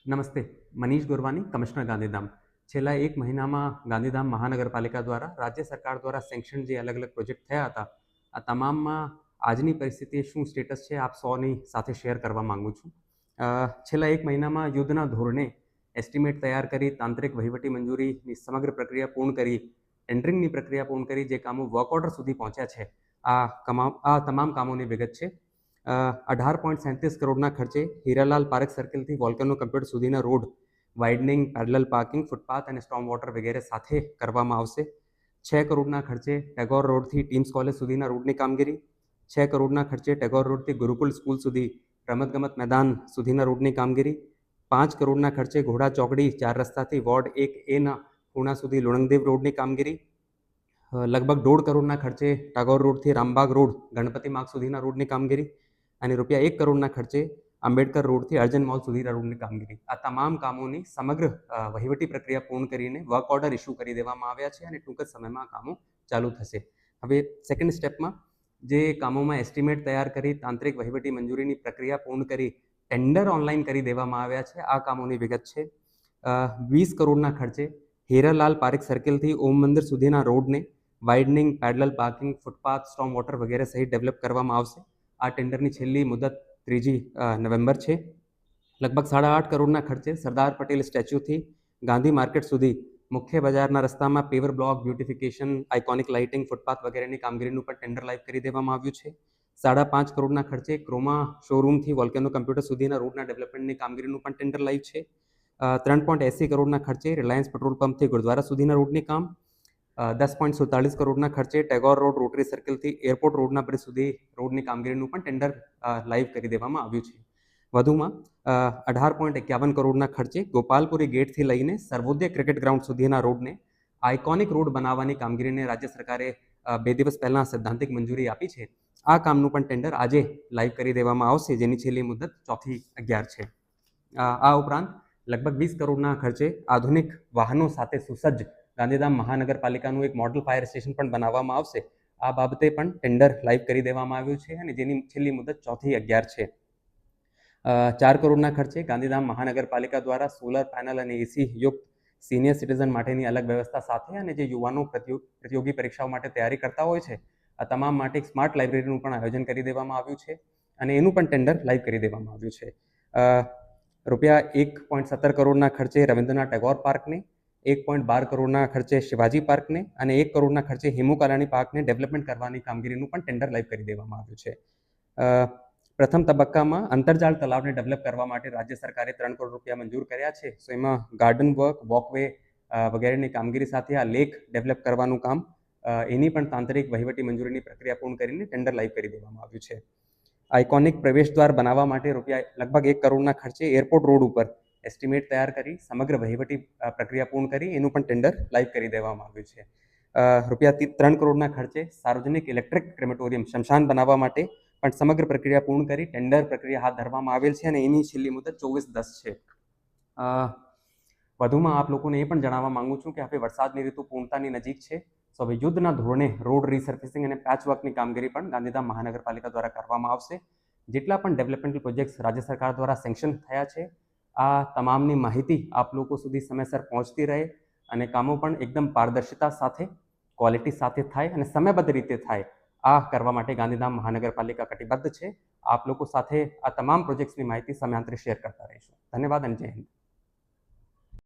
નમસ્તે. મનીષ ગોરવાની, કમિશનર ગાંધીધામ. છેલ્લા એક મહિનામાં ગાંધીધામ મહાનગરપાલિકા દ્વારા રાજ્ય સરકાર દ્વારા સેન્કશન જે અલગ અલગ પ્રોજેક્ટ થયા હતા, આ તમામમાં આજની પરિસ્થિતિ શું સ્ટેટસ છે આપ સૌની સાથે શેર કરવા માંગુ છું. છેલ્લા એક મહિનામાં યુદ્ધના ધોરણે એસ્ટિમેટ તૈયાર કરી, તાંત્રિક વહીવટી મંજૂરીની સમગ્ર પ્રક્રિયા પૂર્ણ કરી, ટેન્ડરિંગની પ્રક્રિયા પૂર્ણ કરી, જે કામો વર્ક ઓર્ડર સુધી પહોંચ્યા છે, આ તમામ કામોની વિગત છે. 18.37 કરોડના ખર્ચે હીરાલાલ પાર્ક સર્કલથી વોલ્કેનો કમ્પ્યુટર સુધીના road widening, parallel parking, footpath અને સ્ટોર્મ વોટર વગેરે સાથે કરવામાં આવશે. 6 કરોડના ખર્ચે ટેગોર રોડથી ટીમ્સ કોલેજ સુધીના રોડની કામગીરી, 6 કરોડના ખર્ચે ટેગોર રોડથી ગુરુકુલ સ્કૂલ સુધી રમતગમત મેદાન સુધીના રોડની કામગીરી, 5 કરોડના ખર્ચે ઘોડા ચોકડી 4 રસ્તાથી વોર્ડ 1A ખૂણા સુધી લુણંગદેવ રોડની કામગીરી, લગભગ 1.5 કરોડના ખર્ચે ટાગોર રોડથી રામબાગ રોડ ગણપતિ માર્ગ સુધીના રોડની કામગીરી અને રૂપિયા 1 કરોડના ખર્ચે આંબેડકર રોડથી અર્જન મોલ સુધીના રોડની કામગીરી. આ તમામ કામોની સમગ્ર વહીવટી પ્રક્રિયા પૂર્ણ કરીને વર્ક ઓર્ડર ઇસ્યુ કરી દેવામાં આવ્યા છે અને ટૂંક જ સમયમાં કામો ચાલુ થશે. હવે સેકન્ડ સ્ટેપમાં જે કામોમાં એસ્ટિમેટ તૈયાર કરી, તાંત્રિક વહીવટી મંજૂરીની પ્રક્રિયા પૂર્ણ કરી, ટેન્ડર ઓનલાઈન કરી દેવામાં આવ્યા છે, આ કામોની વિગત છે. 20 કરોડના ખર્ચે હીરાલાલ પાર્ક સર્કલથી ઓમ મંદિર સુધીના રોડને widening, parallel parking, footpath, storm water વગેરે સહિત ડેવલપ કરવામાં આવશે. આ ટેન્ડરની છેલ્લી મુદત 3 નવેમ્બર છે. લગભગ 8.5 કરોડના ખર્ચે સરદાર પટેલ સ્ટેચ્યુથી ગાંધી માર્કેટ સુધી મુખ્ય બજારના રસ્તામાં paver block, beautification, iconic lighting, footpath વગેરેની કામગીરીનું પણ ટેન્ડર લાઈવ કરી દેવામાં આવ્યું છે. 5.5 કરોડના ખર્ચે ક્રોમા શોરૂમથી વોલ્કેનો કમ્પ્યુટર સુધીના રોડના ડેવલપમેન્ટની કામગીરીનું પણ ટેન્ડર લાઈવ છે. 3.80 કરોડના ખર્ચે રિલાયન્સ પેટ્રોલ પંપથી ગુરુદ્વારા સુધીના રોડની કામ, 10.47 કરોડના ખર્ચે ટેગોર રોડ રોટરી સર્કલથી એરપોર્ટ રોડના બ્રિજ સુધી રોડની કામગીરીનું પણ ટેન્ડર લાઈવ કરી દેવામાં આવ્યું છે. વધુમાં 18.51 કરોડના ખર્ચે ગોપાલપુરી ગેટથી લઈને સર્વોદય ક્રિકેટ ગ્રાઉન્ડ સુધીના રોડને આઇકોનિક રોડ બનાવવાની કામગીરીને રાજ્ય સરકારે 2 દિવસ પહેલા સૈદ્ધાંતિક મંજૂરી આપી છે. આ કામનું પણ ટેન્ડર આજે લાઈવ કરી દેવામાં આવશે, જેની છેલ્લી મુદત 4/11 છે. આ ઉપરાંત લગભગ 20 કરોડના ખર્ચે આધુનિક વાહનો સાથે સુસજ્જ ગાંધીધામ મહાનગરપાલિકાનું એક મોડલ ફાયર સ્ટેશન પણ બનાવવામાં આવશે. આ બાબતે પણ ટેન્ડર લાઈવ કરી દેવામાં આવ્યું છે અને જેની છેલ્લી મુદત 4/11 છે. 4 કરોડના ખર્ચે ગાંધીધામ મહાનગરપાલિકા દ્વારા સોલર પેનલ અને એસી યુક્ત સિનિયર સિટીઝન માટેની અલગ વ્યવસ્થા સાથે અને જે યુવાનો પ્રતિયોગી પરીક્ષાઓ માટે તૈયારી કરતા હોય છે, આ તમામ માટે એક સ્માર્ટ લાઇબ્રેરીનું પણ આયોજન કરી દેવામાં આવ્યું છે અને એનું પણ ટેન્ડર લાઈવ કરી દેવામાં આવ્યું છે. રૂપિયા 1.17 કરોડના ખર્ચે રવિન્દ્રનાથ ટેગોર પાર્કને, 1.12 કરોડના ખર્ચે શિવાજી પાર્કને અને 1 કરોડના ખર્ચે હેમુ કાલાણી પાર્કને ડેવલપમેન્ટ કરવાની કામગીરીનું પણ ટેન્ડર લાઈવ કરી દેવામાં આવ્યું છે. પ્રથમ તબક્કામાં અંતરજાળ તલાવને ડેવલપ કરવા માટે રાજ્ય સરકારે 3 કરોડ રૂપિયા મંજૂર કર્યા છે. સો એમાં ગાર્ડન વર્ક, વોકવે વગેરેની કામગીરી સાથે આ લેક ડેવલપ કરવાનું કામ, એની પણ તાંત્રિક વહીવટી મંજૂરીની પ્રક્રિયા પૂર્ણ કરીને ટેન્ડર લાઈવ કરી દેવામાં આવ્યું છે. આઇકોનિક પ્રવેશદ્વાર બનાવવા માટે લગભગ 1 કરોડના ખર્ચે એરપોર્ટ રોડ ઉપર એસ્ટિમેટ તૈયાર કરી, સમગ્ર વહીવટી પ્રક્રિયા પૂર્ણ કરી એનું પણ ટેન્ડર લાઈવ કરી દેવામાં આવ્યું છે. રૂપિયા 3 કરોડના ખર્ચે સાર્વજનિક ઇલેક્ટ્રિક ક્રેમેટોરિયમ શમશાન બનાવવા માટે પણ સમગ્ર પ્રક્રિયા પૂર્ણ કરી ટેન્ડર પ્રક્રિયા હાથ ધરવામાં આવેલ છે અને એની છેલ્લી મુદત 24/10 છે. વધુમાં આપ લોકોને એ પણ જણાવવા માંગુ છું કે હવે વરસાદની ઋતુ પૂર્ણતાની નજીક છે. સો હવે યુદ્ધના ધોરણે રોડ રિસર્ફેસિંગ અને પેચવર્કની કામગીરી પણ ગાંધીધામ મહાનગરપાલિકા દ્વારા કરવામાં આવશે. જેટલા પણ ડેવલપમેન્ટલ પ્રોજેક્ટ્સ રાજ્ય સરકાર દ્વારા સેન્કશન થયા છે, આ તમામની માહિતી આપ લોકો સુધી સમયસર પહોંચતી રહે અને કામો પણ એકદમ પારદર્શિતા સાથે, ક્વોલિટી સાથે થાય અને સમયબદ્ધ રીતે થાય, આ કરવા માટે ગાંધીધામ મહાનગરપાલિકા કટિબદ્ધ છે. આપ લોકો સાથે આ તમામ પ્રોજેક્ટ્સની માહિતી સમયાંતરે શેર કરતા રહીશું. ધન્યવાદ અને જય હિન્દ.